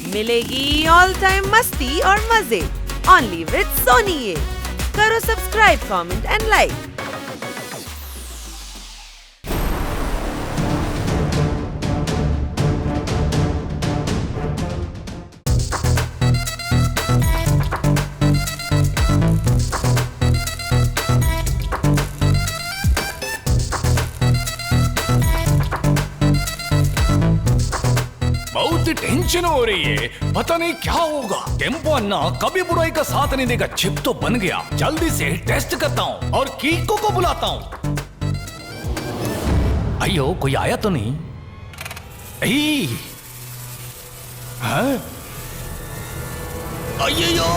मिलेगी all time मस्ती और मजे ओनली विद सोनी ये। करो सब्सक्राइब, कमेंट एंड लाइक। बहुत टेंशन हो रही है, पता नहीं क्या होगा। टेम्पो अन्ना कभी बुराई का साथ नहीं देगा। चिप तो बन गया, जल्दी से टेस्ट करता हूँ और कीको को बुलाता हूँ। अयो कोई आया तो नहीं? हाँ? अयो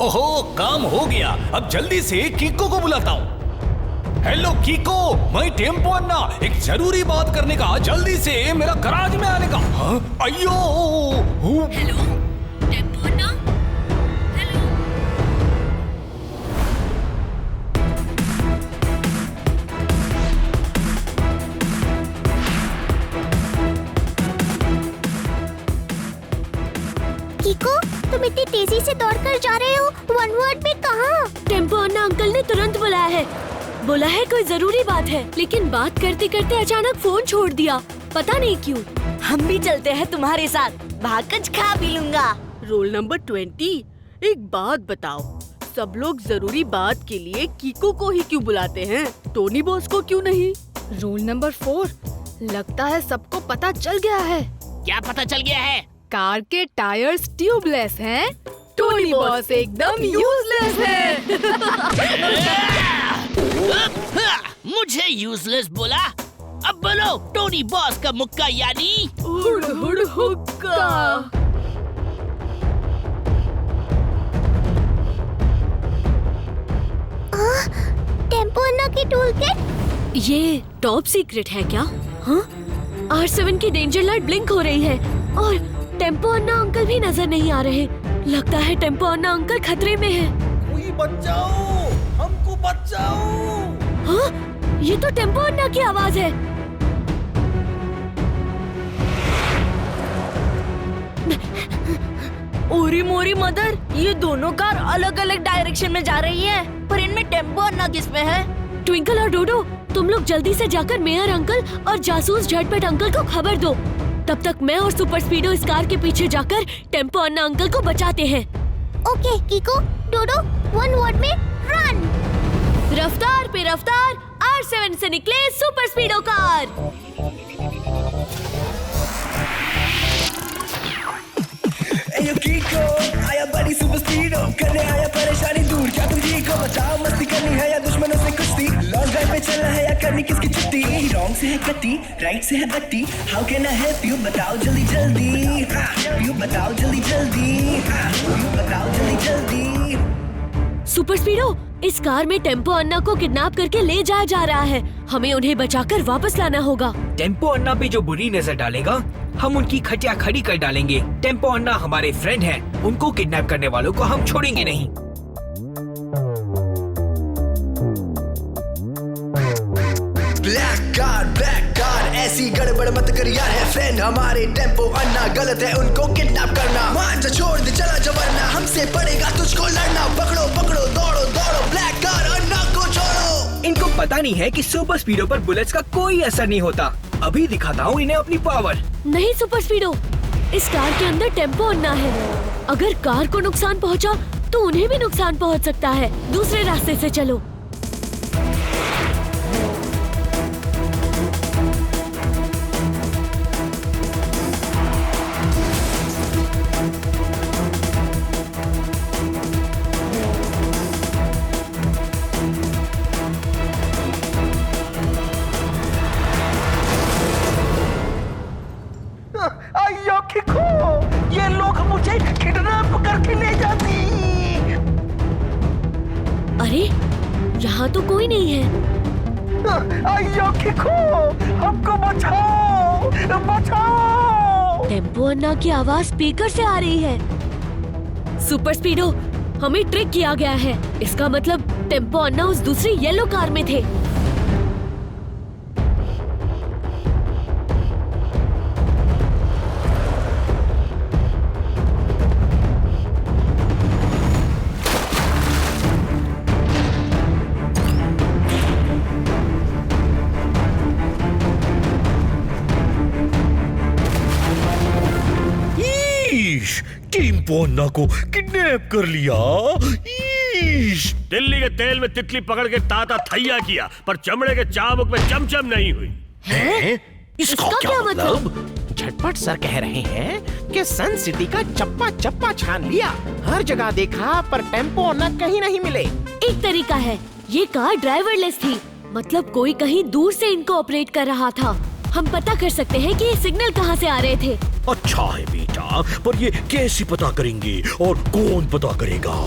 ओहो, काम हो गया। अब जल्दी से कीको को बुलाता हूँ। हेलो कीको, मैं टेम्पो अन्ना, एक जरूरी बात करने का, जल्दी से मेरा गराज में आने का। हाँ? अयो हेलो टेम्पो अन्ना, हेलो। कीको, तुम इतनी तेजी से दौड़कर जा रहे हो, वन वर्ड में कहाँ? टेम्पो अन्ना अंकल ने तुरंत बुलाया है। बोला है कोई जरूरी बात है, लेकिन बात करते करते अचानक फोन छोड़ दिया, पता नहीं क्यों। हम भी चलते हैं तुम्हारे साथ, वहाँ कुछ खा पी लूंगा। रोल नंबर 20, एक बात बताओ, सब लोग जरूरी बात के लिए कीको को ही क्यों बुलाते हैं, टोनी बॉस को क्यों नहीं? रोल नंबर 4, लगता है सबको पता चल गया है। क्या पता चल गया है? कार के टायर्स ट्यूबलेस हैं, टोनी बॉस एकदम यूजलेस है। मुझे यूजलेस बोला? अब बोलो टोनी बॉस का मुक्का यानी हुड़ हुड़ हुक्का। टेम्पो अन्ना की टूल किट? ये टॉप सीक्रेट है क्या? हाँ? R7 की डेंजर लाइट ब्लिंक हो रही है और टेम्पो अन्ना अंकल भी नजर नहीं आ रहे। लगता है टेम्पो अन्ना अंकल खतरे में है। कोई बचाओ, हमको बचाओ। हाँ? ये तो टेम्पो अन्ना की आवाज है। ओरी मोरी मदर, ये दोनों कार अलग अलग डायरेक्शन में जा रही हैं, पर इनमें टेम्पो अन्ना किसमें है? ट्विंकल और डोडो, तुम लोग जल्दी से जाकर मेयर अंकल और जासूस झटपट अंकल को खबर दो। तब तक मैं और सुपर स्पीडो इस कार के पीछे जाकर टेम्पो अन्ना अंकल को बचाते हैं। ओके कीको, डोडो, वन वर्ड में रन। रफ्तार पे रफ्तार, R7 से निकले सुपर स्पीडो कार। एयो कीको, आया बड़ी सुपर स्पीडो, करने आया परेशानी दूर। क्या तुम जी को बताओ, मस्ती करनी है या दुश्मनों से कुश्ती? लॉन्ग ड्राइव पे चलना है या करनी किसकी छुट्टी? रॉन्ग से है कट्टी, राइट से है बट्टी, how can I help you? बताओ जल्दी जल्दी, यू बताओ जल्दी जल्दी, यू बताओ जल्दी जल्दी। सुपर स्पीडो, इस कार में टेम्पो अन्ना को किडनैप करके ले जाया जा रहा है। हमें उन्हें बचाकर वापस लाना होगा। टेम्पो अन्ना पे जो बुरी नजर डालेगा, हम उनकी खटिया खड़ी कर डालेंगे। टेम्पो अन्ना हमारे फ्रेंड हैं, उनको किडनैप करने वालों को हम छोड़ेंगे नहीं। ब्लैक कार, ऐसी गड़बड़ मत कर यार, है फ्रेंड हमारे टेम्पो अन्ना, गलत है उनको किडनैप करना। मान जा, छोड़ दे, चला जा, वरना हमसे पड़ेगा तुझको लड़ना। पकड़ो पकड़ो, दौड़ो दौड़ो, ब्लैक कार अन्ना को छोड़ो। इनको पता नहीं है कि सुपर स्पीडो पर बुलेट्स का कोई असर नहीं होता। अभी दिखाता हूँ इन्हें अपनी पावर। नहीं सुपर स्पीडो, इस कार के अंदर टेम्पो अन्ना है। अगर कार को नुकसान पहुंचा तो उन्हें भी नुकसान पहुंच सकता है। दूसरे रास्ते से चलो। अयो कीको, ये लोग मुझे किडनैप करके ले जाती। अरे यहाँ तो कोई नहीं है। अयो कीको, हमको बचाओ बचाओ। टेम्पो अन्ना की आवाज स्पीकर से आ रही है। सुपर स्पीडो, हमें ट्रिक किया गया है। इसका मतलब टेम्पो अन्ना उस दूसरी येलो कार में थे। टेम्पो अन्ना को किडनैप कर लिया। दिल्ली के तेल में तितली पकड़ के ताता थैया किया, पर चमड़े के चाबुक में चमचम नहीं हुई। इसका क्या मतलब? झटपट सर कह रहे हैं कि सन सिटी का चप्पा चप्पा छान लिया। हर जगह देखा पर टेम्पो अन्ना कहीं नहीं मिले। एक तरीका है, ये कार ड्राइवरलेस थी, मतलब कोई कहीं दूर से इनको ऑपरेट कर रहा था। हम पता कर सकते हैं कि ये सिग्नल कहाँ से आ रहे थे। अच्छा है बेटा, पर ये कैसे पता करेंगे और कौन पता करेगा?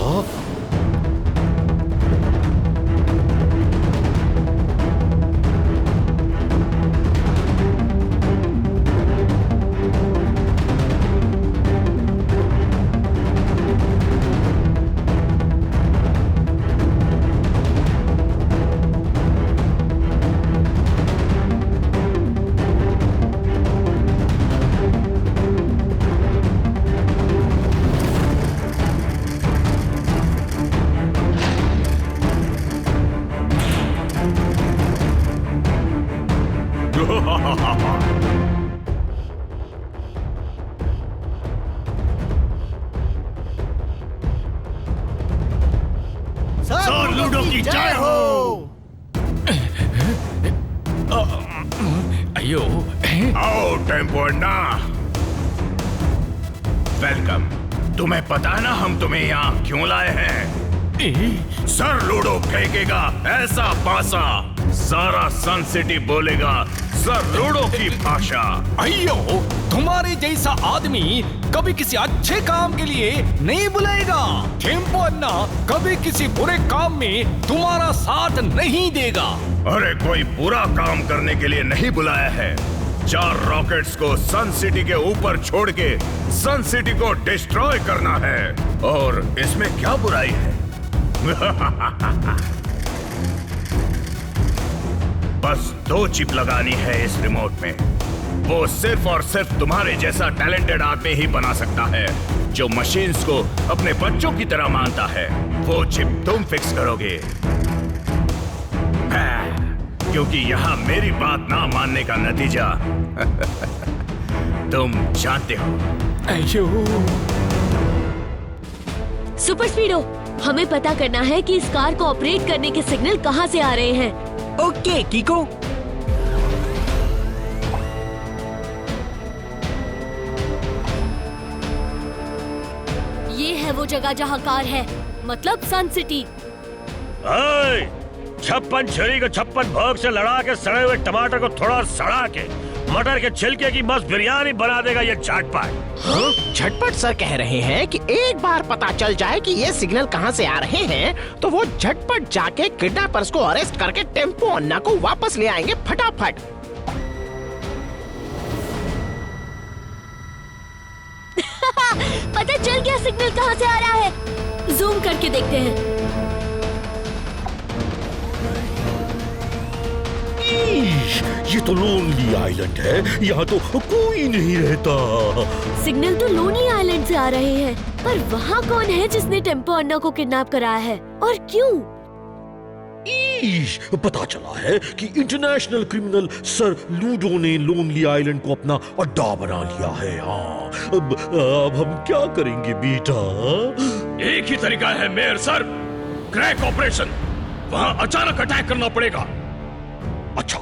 सर लूडो की जय हो। अयो, आओ टेम्पो अन्ना, वेलकम। तुम्हें पता है ना हम तुम्हें यहाँ क्यों लाए हैं? सर लूडो फेंकेगा ऐसा पासा, सारा सन सिटी बोलेगा सर लूडो की भाषा। अयो, तुम्हारे जैसा आदमी कभी किसी अच्छे काम के लिए नहीं बुलाएगा। टेम्पो अन्ना कभी किसी बुरे काम में तुम्हारा साथ नहीं देगा। अरे कोई बुरा काम करने के लिए नहीं बुलाया है। 4 रॉकेट्स को सन सिटी के ऊपर छोड़ के सन सिटी को डिस्ट्रॉय करना है। और इसमें क्या बुराई है? बस 2 चिप लगानी है इस रिमोट में। वो सिर्फ और सिर्फ तुम्हारे जैसा टैलेंटेड आदमी ही बना सकता है, जो मशीन्स को अपने बच्चों की तरह मानता है। वो चिप तुम फिक्स करोगे, क्योंकि यहाँ मेरी बात ना मानने का नतीजा तुम जानते हो। सुपर स्पीडो, हमें पता करना है कि इस कार को ऑपरेट करने के सिग्नल कहाँ से आ रहे हैं। ओके कीको। ये है वो जगह जहाँ कार है, मतलब सन सिटी। 56 छुरी को 56 भोग से लड़ा के सड़े हुए टमाटर को थोड़ा सड़ा के मटर के छिलके की मस्त बिरयानी बना देगा ये झटपट। झटपट सर कह रहे हैं कि एक बार पता चल जाए कि ये सिग्नल कहाँ से आ रहे हैं तो वो झटपट जाके किडनैपर्स को अरेस्ट करके टेम्पो अन्ना को वापस ले आएंगे फटाफट। पता चल गया सिग्नल कहाँ से आ रहा है। जूम करके देखते हैं। ये तो लोनली आइलैंड है, यहाँ तो कोई नहीं रहता। सिग्नल तो लोनली आइलैंड से आ रहे हैं, पर वहाँ कौन है जिसने टेम्पो अन्ना को किडनैप कराया है और क्यों? पता चला है कि इंटरनेशनल क्रिमिनल सर लूडो ने लोनली आइलैंड को अपना अड्डा बना लिया है। हाँ, अब हम क्या करेंगे बेटा? एक ही तरीका है मेयर सर, क्रैक ऑपरेशन। वहाँ अचानक अटैक करना पड़ेगा। अच्छा,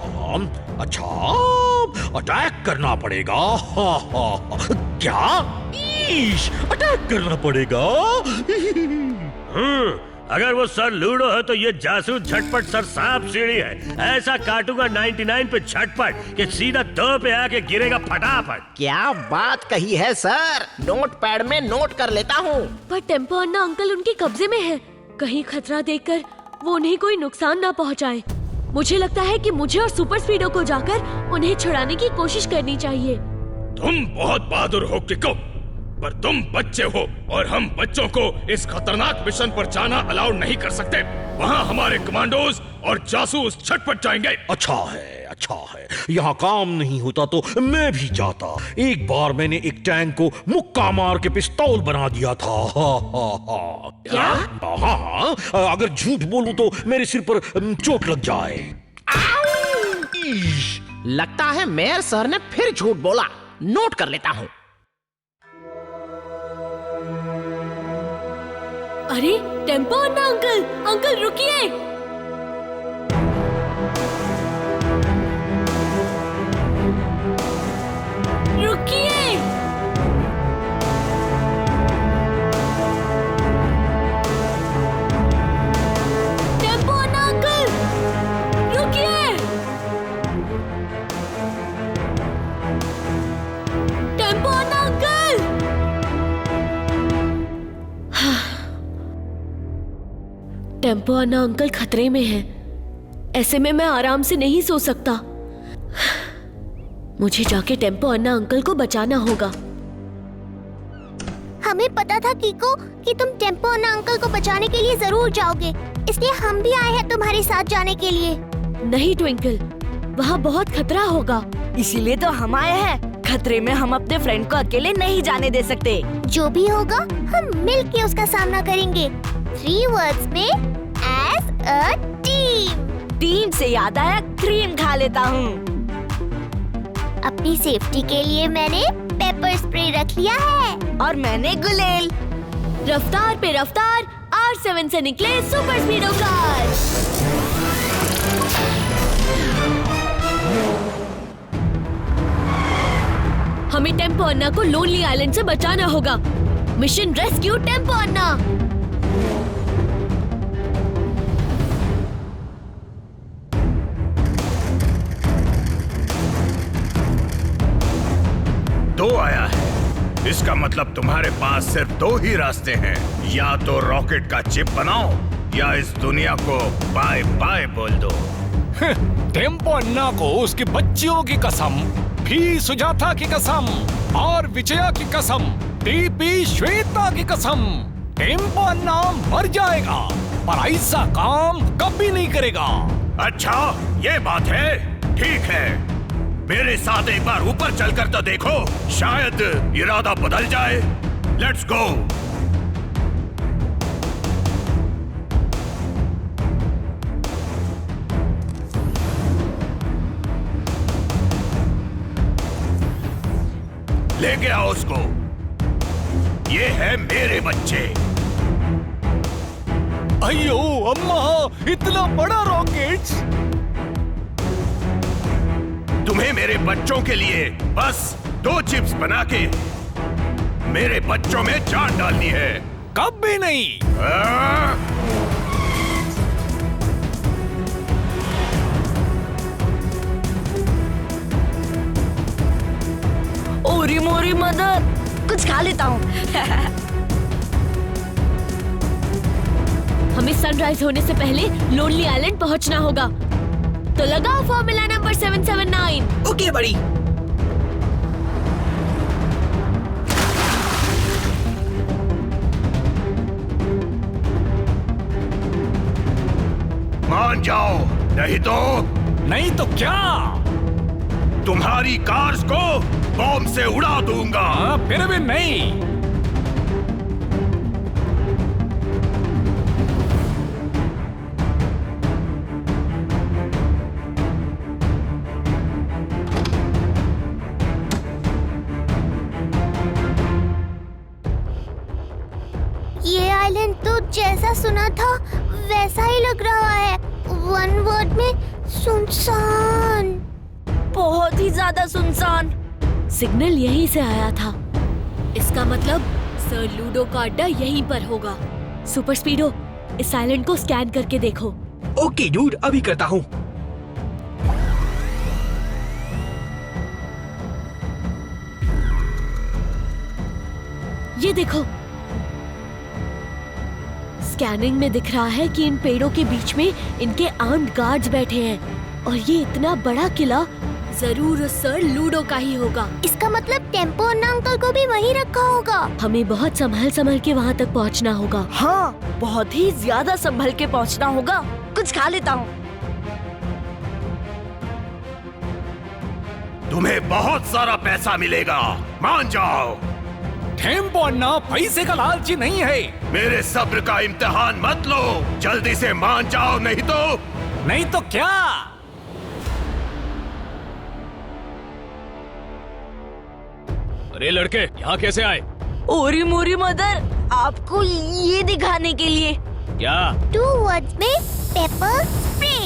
अटैक करना पड़ेगा। क्या? अटैक करना पड़ेगा? अगर वो सर लूडो है तो ये जासूस झटपट सर सांप सीढ़ी है। ऐसा काटूंगा 99 पे झटपट कि सीधा 2 पे आके गिरेगा फटाफट। क्या बात कही है सर, नोट पैड में नोट कर लेता हूँ। पर टेम्पो अन्ना अंकल उनके कब्जे में है, कहीं खतरा देखकर वो उन्हें कोई नुकसान ना पहुँचाए। मुझे लगता है कि मुझे और सुपर स्पीडो को जाकर उन्हें छुड़ाने की कोशिश करनी चाहिए। तुम बहुत बहादुर हो किको, पर तुम बच्चे हो और हम बच्चों को इस खतरनाक मिशन पर जाना अलाउ नहीं कर सकते। वहाँ हमारे कमांडोज और जासूस छटपट जाएंगे। अच्छा है, अच्छा है। यहाँ काम नहीं होता तो मैं भी जाता। एक बार मैंने एक टैंक को मुक्का मार के पिस्तौल बना दिया था। क्या? हाँ, अगर झूठ बोलूं तो मेरे सिर पर चोट लग जाए। लगता है मेयर सर ने फिर झूठ बोला। नोट कर लेता हूँ। अरे टेम्पो अन्ना अंकल, अंकल रुकिए। रुकिए। टेम्पो अन्ना अंकल, रुकिए। टेम्पो अन्ना अंकल। टेम्पो अन्ना अंकल खतरे में हैं। ऐसे में मैं आराम से नहीं सो सकता। मुझे जाके टेम्पो अन्ना अंकल को बचाना होगा। हमें पता था कीको कि तुम टेम्पो अन्ना अंकल को बचाने के लिए जरूर जाओगे, इसलिए हम भी आए हैं तुम्हारे साथ जाने के लिए। नहीं ट्विंकल, वहाँ बहुत खतरा होगा। इसीलिए तो हम आए हैं। खतरे में हम अपने फ्रेंड को अकेले नहीं जाने दे सकते। जो भी होगा हम मिलके उसका सामना करेंगे। 3 वर्ड्स में एज अ टीम। टीम से याद आया, क्रीम खा लेता हूँ। अपनी सेफ्टी के लिए मैंने पेपर स्प्रे रख लिया है। और मैंने गुलेल। रफ्तार पे रफ्तार, R7 से निकले सुपर स्पीडो कार। हमें टेम्पो अन्ना को लोनली आइलैंड से बचाना होगा। मिशन रेस्क्यू टेम्पो अन्ना। दो आया है, इसका मतलब तुम्हारे पास सिर्फ 2 ही रास्ते हैं। या तो रॉकेट का चिप बनाओ या इस दुनिया को बाय बाय बोल दो। टेम्पो अन्ना को उसकी बच्चियों की कसम, भी सुजाता की कसम और विजया की कसम, टीपी श्वेता की कसम, टेम्पो अन्ना मर जाएगा पर ऐसा काम कभी नहीं करेगा। अच्छा ये बात है, ठीक है। मेरे साथ एक बार ऊपर चलकर तो देखो, शायद इरादा बदल जाए। Let's go. लेके आओ उसको। ये है मेरे बच्चे। अयो अम्मा, इतना बड़ा रॉकेट। तुम्हें मेरे बच्चों के लिए बस 2 चिप्स बना के मेरे बच्चों में जान डालनी है। कभी नहीं। ओरी मोरी मदर, कुछ खा लेता हूँ। हमें सनराइज होने से पहले लोनली आइलैंड पहुंचना होगा। तो लगाओ फॉर्मूला नंबर 779। ओके बड़ी। मान जाओ, नहीं तो क्या? तुम्हारी कार्स को बॉम्ब से उड़ा दूंगा। फिर भी नहीं। ये आइलैंड तो जैसा सुना था वैसा ही लग रहा है। 1 वर्ड में सुनसान। बहुत ही ज्यादा सुनसान। सिग्नल यहीं से आया था। इसका मतलब सर लूडो का अड्डा यहीं पर होगा। सुपर स्पीडो, इस आइलैंड को स्कैन करके देखो। ओके डूड, अभी करता हूँ। ये देखो, स्कैनिंग में दिख रहा है कि इन पेड़ों के बीच में इनके आर्म्ड गार्ड्स बैठे हैं और ये इतना बड़ा किला जरूर उस सर लूडो का ही होगा। इसका मतलब टेम्पो अन्ना अंकल को भी वहीं रखा होगा। हमें बहुत संभल के वहाँ तक पहुँचना होगा। हाँ, बहुत ही ज्यादा संभल के पहुँचना होगा। कुछ खा लेता हूँ। तुम्हें बहुत सारा पैसा मिलेगा, मान जाओ। टेम्पो अन्ना पैसे का लालची नहीं है। मेरे सब्र का इम्तिहान मत लो, जल्दी से मान जाओ, नहीं तो क्या? अरे लड़के, यहाँ कैसे आए? ओरी मोरी मदर, आपको ये दिखाने के लिए। क्या? 2 वर्ड्स में पेपर स्प्रे।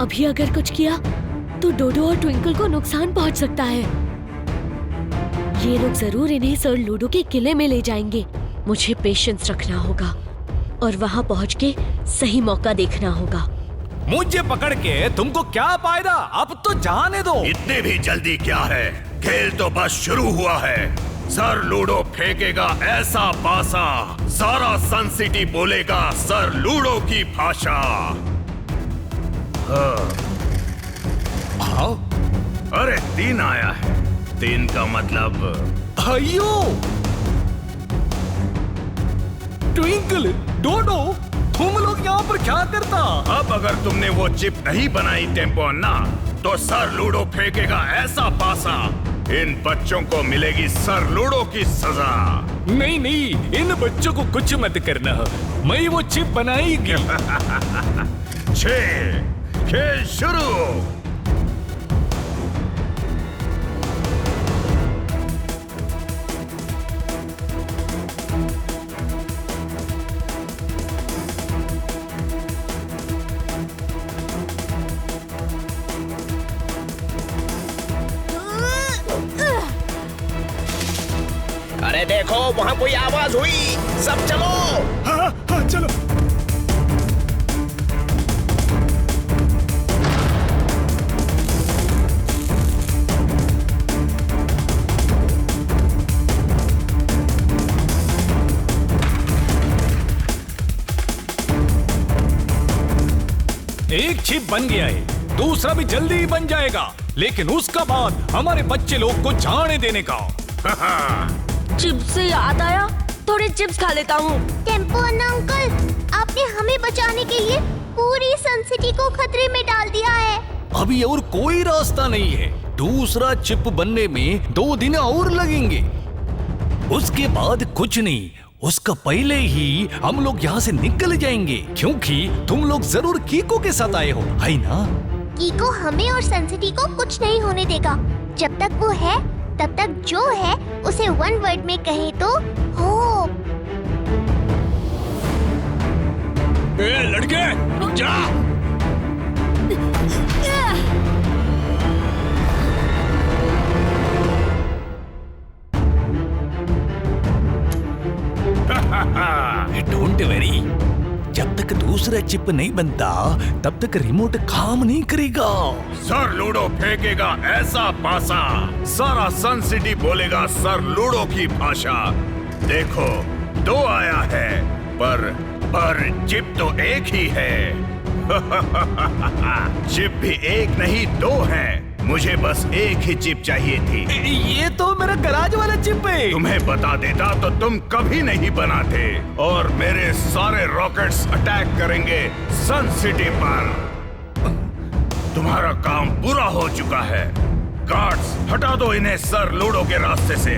अभी अगर कुछ किया तो डोडो और ट्विंकल को नुकसान पहुंच सकता है। ये लोग जरूर इन्हें सर लूडो के किले में ले जाएंगे। मुझे पेशेंस रखना होगा और वहाँ पहुँच के सही मौका देखना होगा। मुझे पकड़ के तुमको क्या फायदा? अब तो जाने दो। इतनी भी जल्दी क्या है? खेल तो बस शुरू हुआ है। सर लूडो फेंकेगा ऐसा पासा, सारा सन सिटी बोलेगा सर लूडो की भाषा। आओ। अरे 3 आया है। 3 का मतलब अयो! ट्विंकल, डोडो, तुम लोग यहाँ पर क्या करता? अब अगर तुमने वो चिप नहीं बनाई टेम्पो अन्ना, तो सर लूडो फेंकेगा ऐसा पासा, इन बच्चों को मिलेगी सर लूडो की सजा। नहीं नहीं, इन बच्चों को कुछ मत करना, मैं वो चिप बनाएगी। 6, खेल शुरू। अरे देखो, वहाँ कोई आवाज हुई। सब चलो। हाँ हाँ चलो। एक चिप बन गया है, दूसरा भी जल्दी ही बन जाएगा, लेकिन उसका बाद हमारे बच्चे लोग को जाने देने का। चिप्स से याद आया, थोड़े चिप्स खा लेता हूँ। टेम्पो अन्ना अंकल, आपने हमें बचाने के लिए पूरी सन सिटी को खतरे में डाल दिया है। अभी और कोई रास्ता नहीं है। दूसरा चिप बनने में 2 दिन और लगेंगे। उसके बाद कुछ नहीं, उसका पहले ही हम लोग यहाँ से निकल जाएंगे, क्योंकि तुम लोग जरूर कीको के साथ आए हो, है ना? कीको हमें और सन सिटी को कुछ नहीं होने देगा। जब तक वो है, तब तक जो है उसे 1 वर्ड में कहे तो होप। लड़के, रुक जा। डोंट वरी, जब तक दूसरा चिप नहीं बनता तब तक रिमोट काम नहीं करेगा। सर लूडो फेंकेगा ऐसा पासा, सारा सन सिटी बोलेगा सर लूडो की भाषा। देखो 2 आया है, पर चिप तो एक ही है। चिप भी एक नहीं 2 है। मुझे बस एक ही चिप चाहिए थी। ये तो मेरा गराज वाला चिप है। तुम्हें बता देता तो तुम कभी नहीं बनाते, और मेरे सारे रॉकेट्स अटैक करेंगे सन सिटी पर। तुम्हारा काम पूरा हो चुका है। गार्ड्स, हटा दो इन्हें सर लूडो के रास्ते से।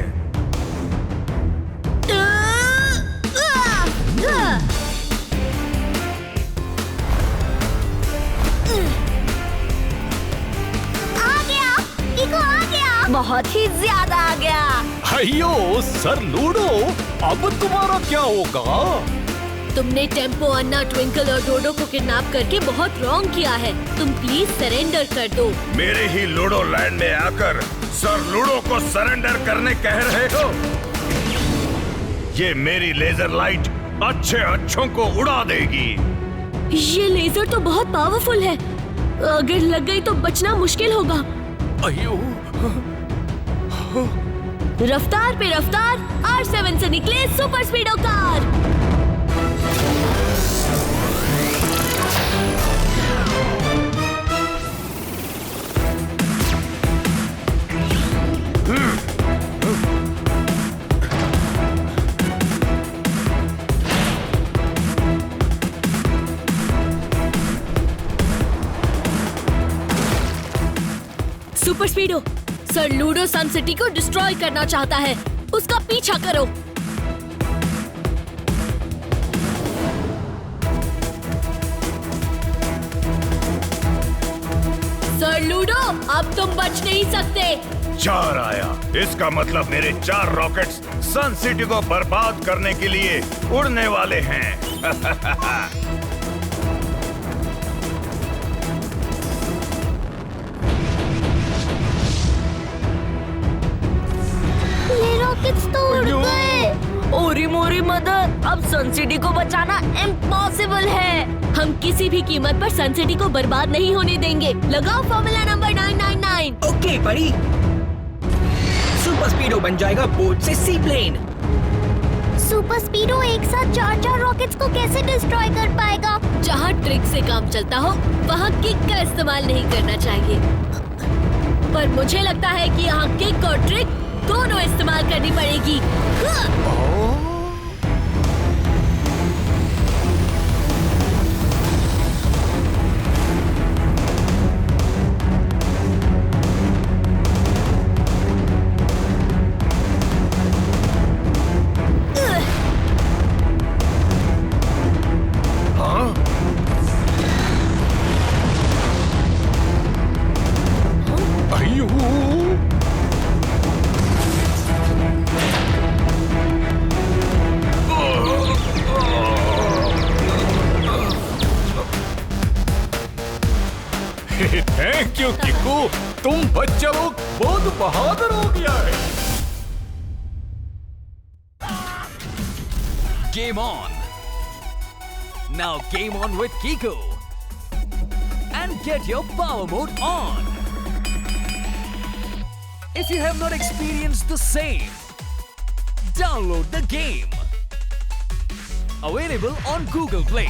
बहुत ही ज्यादा आ गया। अयो सर लूडो, अब तुम्हारा क्या होगा? तुमने टेम्पो, अन्ना, ट्विंकल और डोडो को किडनैप करके बहुत रॉन्ग किया है। तुम प्लीज सरेंडर कर दो। मेरे ही लूडो लैंड में आकर सर लूडो को सरेंडर करने कह रहे हो? ये मेरी लेजर लाइट अच्छों को उड़ा देगी। ये लेजर तो बहुत पावरफुल है, अगर लग गई तो बचना मुश्किल होगा। अयो! रफ्तार पे रफ्तार, R7 से निकले super स्पीडो car. Super स्पीडो, sir ludo सन सिटी को डिस्ट्रॉय करना चाहता है, उसका पीछा करो। सर लूडो, अब तुम बच नहीं सकते। 4 आया, इसका मतलब मेरे 4 रॉकेट्स सन सिटी को बर्बाद करने के लिए उड़ने वाले हैं। रॉकेट्स तो उड़ गए। ओरी मोरी मदर, अब सन सिटी को बचाना इम्पॉसिबल है। हम किसी भी कीमत पर सन सिटी को बर्बाद नहीं होने देंगे। लगाओ फॉर्मूला नंबर 999। ओके बड़ी। सुपर स्पीडो बन जाएगा बोट से सी प्लेन। सुपर स्पीडो एक साथ 4 रॉकेट्स को कैसे डिस्ट्रॉय कर पाएगा? जहाँ ट्रिक से काम चलता हो, वहाँ किक का इस्तेमाल नहीं करना चाहिए। पर मुझे लगता है कि यहाँ किक और ट्रिक दोनों इस्तेमाल करनी पड़ेगी। थैंक यू किकू, तुम बच्चा लोग बहुत बहादुर हो गया है। Game on. Now game on with Kiko. And get your power mode on. If you have not experienced the same, download the game. Available on Google Play.